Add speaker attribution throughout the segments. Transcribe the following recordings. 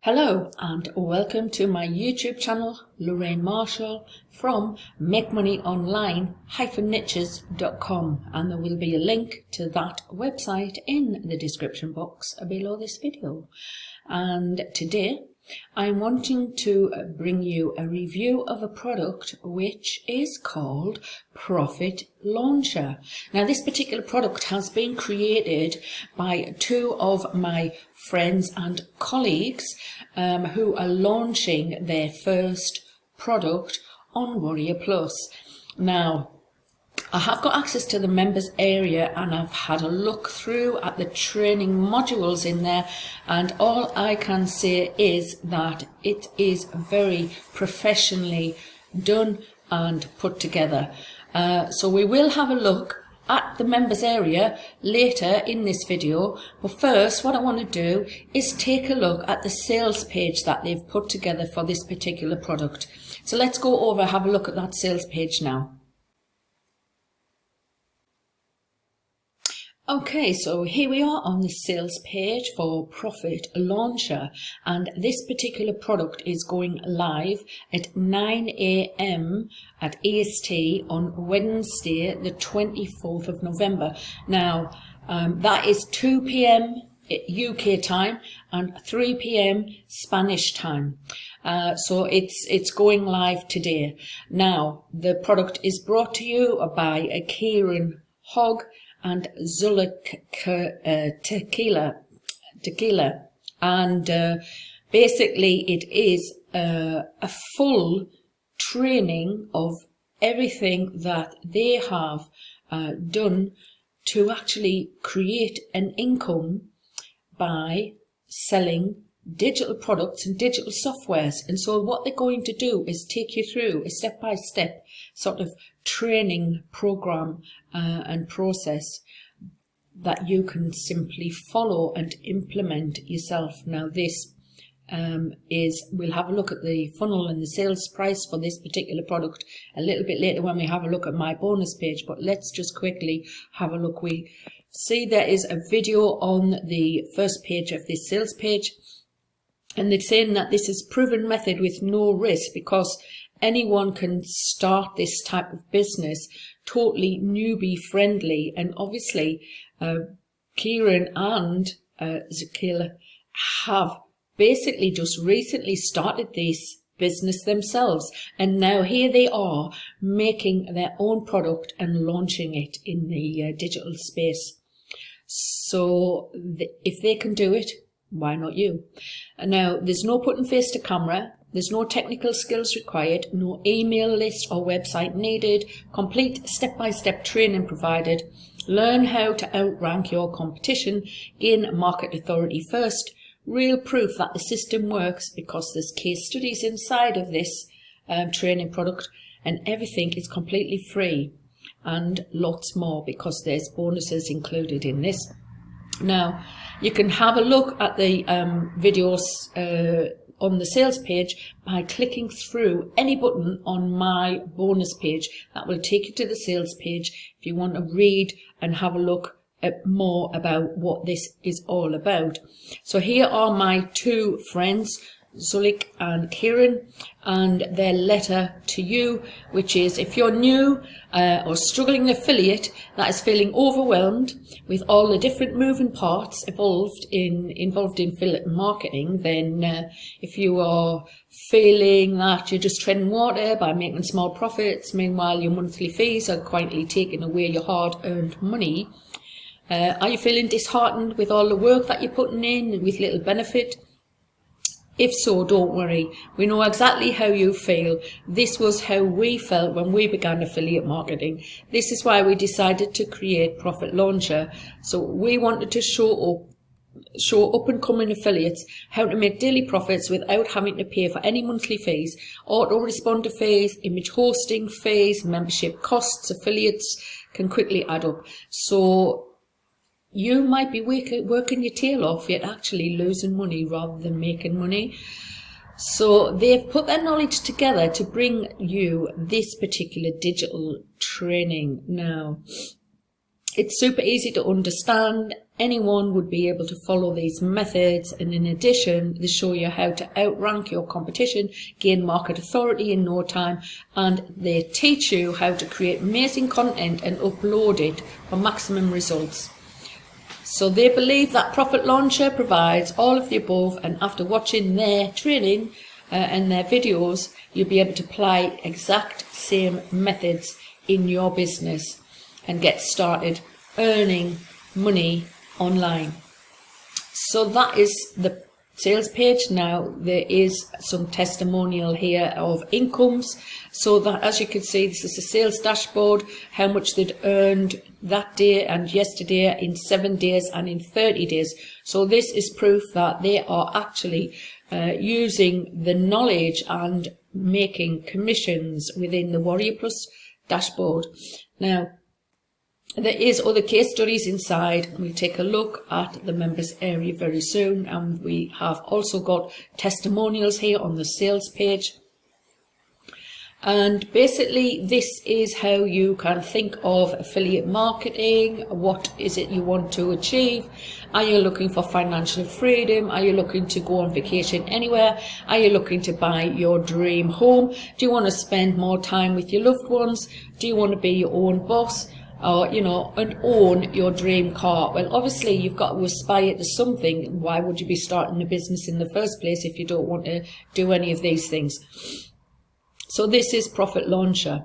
Speaker 1: Hello and welcome to my YouTube channel, Lorraine Marshall from makemoneyonline-niches.com, and there will be a link to that website in the description box below this video. And today I'm wanting to bring you a review of a product which is called Profit Launcher. Now, this particular product has been created by two of my friends and colleagues who are launching their first product on Warrior Plus. Now, I have got access to the members area and I've had a look through at the training modules in there, and all I can say is that it is very professionally done and put together. So we will have a look at the members area later in this video, but first what I want to do is take a look at the sales page that they've put together for this particular product. So let's go over, have a look at that sales page now. Okay, so here we are on the sales page for Profit Launcher, and this particular product is going live at 9 AM at EST on Wednesday the 24th of November. Now that is 2 PM UK time and 3 PM Spanish time. So it's going live today. Now the product is brought to you by Kieran Hogg and Zuluk tequila, and basically it is a full training of everything that they have done to actually create an income by selling digital products and digital softwares. And so what they're going to do is take you through a step-by-step sort of training program and process that you can simply follow and implement yourself. Now this we'll have a look at the funnel and the sales price for this particular product a little bit later when we have a look at my bonus page, but let's just quickly have a look. We see there is a video on the first page of this sales page, and they're saying that this is proven method with no risk because anyone can start this type of business, totally newbie friendly. And obviously Kieran and Zakila have basically just recently started this business themselves, and now here they are making their own product and launching it in the digital space. So if they can do it, why not you? Now, there's no putting face to camera, there's no technical skills required, no email list or website needed, complete step-by-step training provided. Learn how to outrank your competition, gain market authority first, real proof that the system works because there's case studies inside of this training product, and everything is completely free, and lots more because there's bonuses included in this. Now, you can have a look at the videos on the sales page by clicking through any button on my bonus page. That will take you to the sales page if you want to read and have a look at more about what this is all about. So here are my two friends, Zuluk and Kieran, and their letter to you, which is if you're new or struggling affiliate that is feeling overwhelmed with all the different moving parts involved in affiliate marketing, then if you are feeling that you're just treading water by making small profits, meanwhile your monthly fees are quietly taking away your hard-earned money, are you feeling disheartened with all the work that you're putting in and with little benefit? If so, don't worry. We know exactly how you feel. This was how we felt when we began affiliate marketing. This is why we decided to create Profit Launcher. So we wanted to show up and coming affiliates how to make daily profits without having to pay for any monthly fees, autoresponder fees, image hosting fees, membership costs. Affiliates can quickly add up. So you might be working your tail off, yet actually losing money rather than making money. So they've put their knowledge together to bring you this particular digital training. Now, it's super easy to understand. anyone would be able to follow these methods, and in addition they show you how to outrank your competition, gain market authority in no time, and they teach you how to create amazing content and upload it for maximum results. So they believe that Profit Launcher provides all of the above, and after watching their training and their videos, you'll be able to apply exact same methods in your business and get started earning money online. So that is the sales page. Now there is some testimonial here of incomes, so that, as you can see, this is a sales dashboard, how much they'd earned that day and yesterday, in 7 days and in 30 days. So this is proof that they are actually using the knowledge and making commissions within the Warrior Plus dashboard. Now there is other case studies inside. We'll take a look at the members area very soon, and we have also got testimonials here on the sales page. And basically this is how you can think of affiliate marketing. What is it you want to achieve? Are you looking for financial freedom? Are you looking to go on vacation anywhere? Are you looking to buy your dream home? Do you want to spend more time with your loved ones? Do you want to be your own boss? Or, you know, and own your dream car? Well, obviously you've got to aspire to something. Why would you be starting a business in the first place if you don't want to do any of these things? So this is Profit Launcher.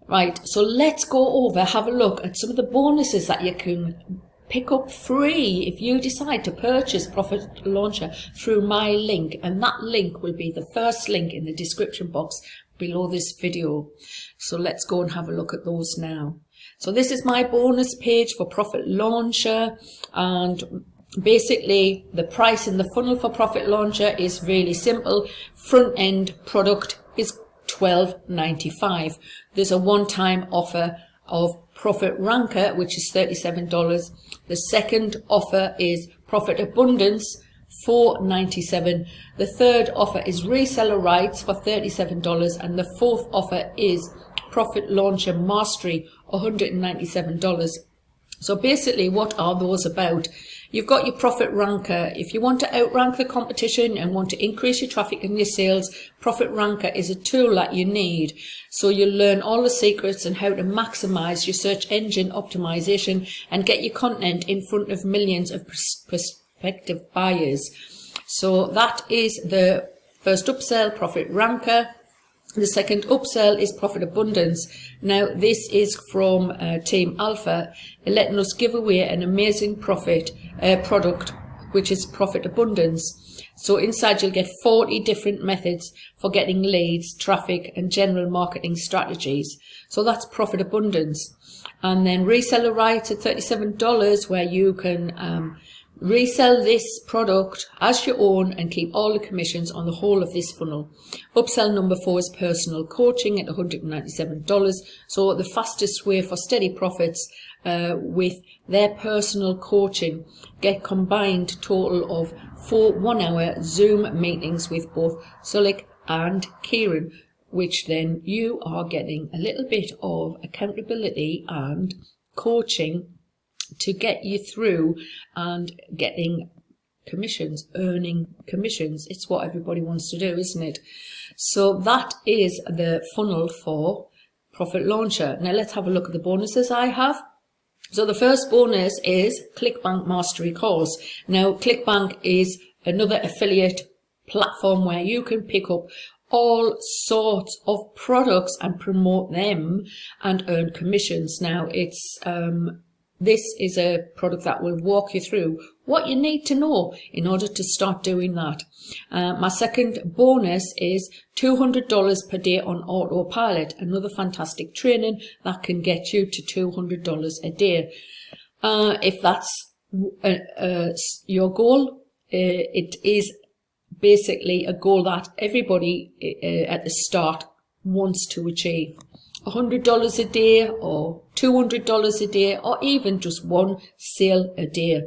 Speaker 1: Right, so let's go over, have a look at some of the bonuses that you can pick up free if you decide to purchase Profit Launcher through my link. And that link will be the first link in the description box below this video. So let's go and have a look at those now. So this is my bonus page for Profit Launcher, and basically the price in the funnel for Profit Launcher is really simple. Front end product is $12.95. There's a one-time offer of Profit Ranker, which is $37. The second offer is Profit Abundance, $4.97. The third offer is Reseller Rights for $37, and the fourth offer is Profit Launcher Mastery, $197. So basically, what are those about? You've got your Profit Ranker. If you want to outrank the competition and want to increase your traffic and your sales, Profit Ranker is a tool that you need. So you'll learn all the secrets and how to maximize your search engine optimization and get your content in front of millions of prospective buyers. So that is the first upsell, Profit Ranker. The second upsell is Profit Abundance. Now this is from Team Alpha, letting us give away an amazing product, which is Profit Abundance. So inside you'll get 40 different methods for getting leads, traffic and general marketing strategies. So that's Profit Abundance. And then Reseller Rights at $37, where you can resell this product as your own and keep all the commissions on the whole of this funnel. Upsell number 4 is Personal Coaching at $197. So the fastest way for steady profits with their personal coaching. Get combined total of 4 1-hour Zoom meetings with both Sulik and Kieran, which then you are getting a little bit of accountability and coaching to get you through and getting commissions, earning commissions. It's what everybody wants to do, isn't it? So that is the funnel for Profit Launcher. Now let's have a look at the bonuses I have. So the first bonus is Clickbank Mastery course. Now Clickbank is another affiliate platform where you can pick up all sorts of products and promote them and earn commissions. Now it's this is a product that will walk you through what you need to know in order to start doing that. My second bonus is $200 per day on autopilot, another fantastic training that can get you to $200 a day. If that's your goal, it is basically a goal that everybody at the start wants to achieve. $100 a day or $200 a day, or even just one sale a day.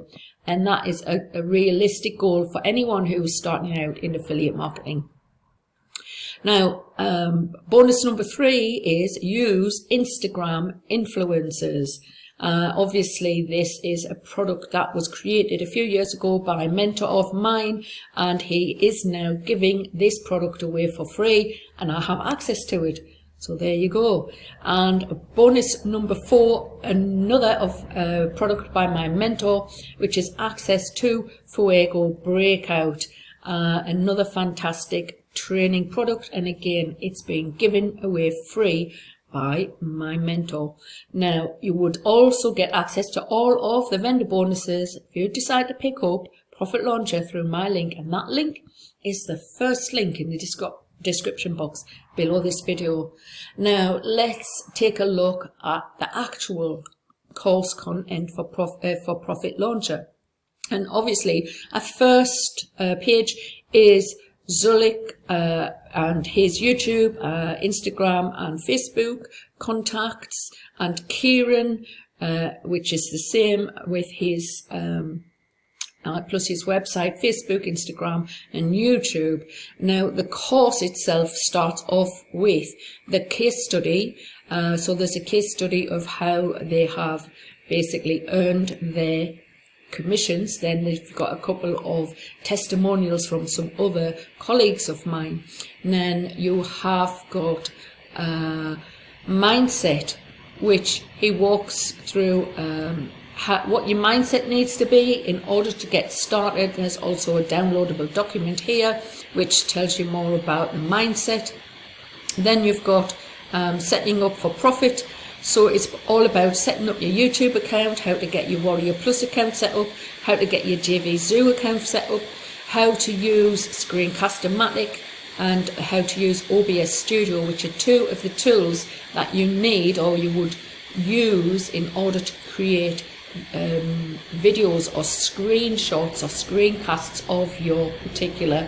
Speaker 1: And that is a realistic goal for anyone who is starting out in affiliate marketing. Now, bonus number 3 is use Instagram influencers. Obviously, this is a product that was created a few years ago by a mentor of mine, and he is now giving this product away for free, and I have access to it. So there you go. And bonus number 4, another of product by my mentor, which is access to Fuego Breakout, another fantastic training product, and again, it's being given away free by my mentor. Now, you would also get access to all of the vendor bonuses if you decide to pick up Profit Launcher through my link, and that link is the first link in the description box below this video. Now, let's take a look at the actual course content for Profit Launcher. And obviously, a first page is Zulik and his YouTube, Instagram and Facebook contacts, and Kieran, which is the same with his plus his website, Facebook, Instagram and YouTube. Now, the course itself starts off with the case study. So there's a case study of how they have basically earned their commissions. Then they've got a couple of testimonials from some other colleagues of mine. And then you have got mindset, which he walks through what your mindset needs to be in order to get started. There's also a downloadable document here which tells you more about the mindset. Then you've got setting up for profit. So it's all about setting up your YouTube account, how to get your Warrior Plus account set up, how to get your JVZoo account set up, how to use Screencast-O-Matic, and how to use OBS Studio, which are 2 of the tools that you need or you would use in order to create videos or screenshots or screencasts of your particular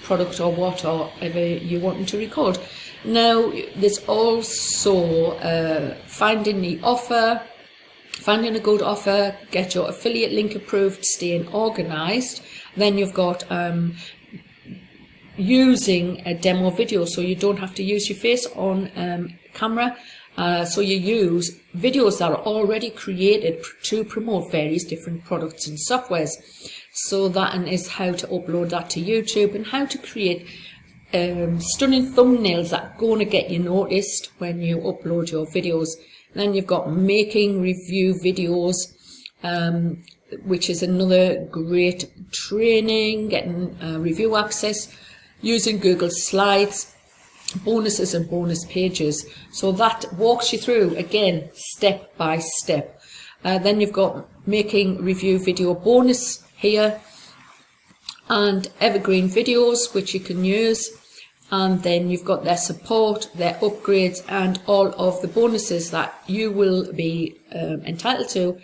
Speaker 1: product or whatever you're wanting to record. Now, there's also finding a good offer, get your affiliate link approved, staying organized. Then you've got using a demo video, so you don't have to use your face on camera. So you use videos that are already created to promote various different products and softwares. So that is how to upload that to YouTube, and how to create stunning thumbnails that are going to get you noticed when you upload your videos. Then you've got making review videos, which is another great training, getting review access, using Google Slides, bonuses and bonus pages. So that walks you through, again, step by step. Then you've got making review video bonus here, and evergreen videos, which you can use. And then you've got their support, their upgrades, and all of the bonuses that you will be entitled to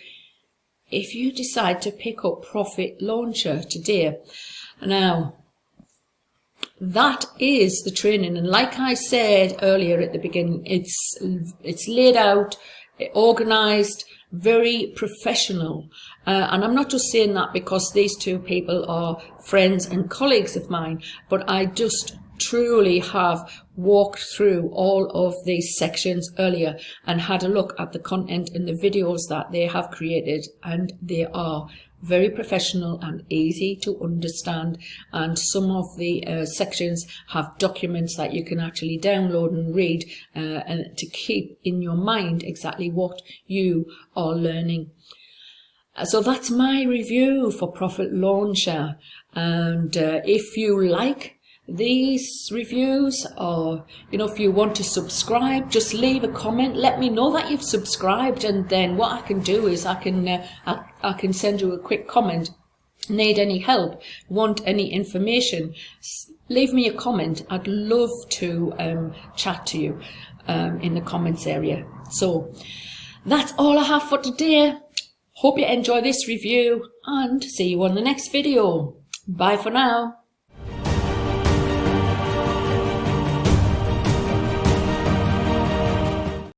Speaker 1: if you decide to pick up Profit Launcher today. Now, that is the training, and like I said earlier at the beginning, it's laid out, organized, very professional. And I'm not just saying that because these 2 people are friends and colleagues of mine, but I just truly have walked through all of these sections earlier and had a look at the content in the videos that they have created, and they are very professional and easy to understand. And some of the sections have documents that you can actually download and read and to keep in your mind exactly what you are learning. So that's my review for Profit Launcher. And if you like these reviews, or if you want to subscribe, just leave a comment, let me know that you've subscribed, and then what I can do is I can send you a quick comment. Need any help, want any information, leave me a comment. I'd love to chat to you in the comments area. So that's all I have for today. Hope you enjoy this review, and see you on the next video. Bye for now.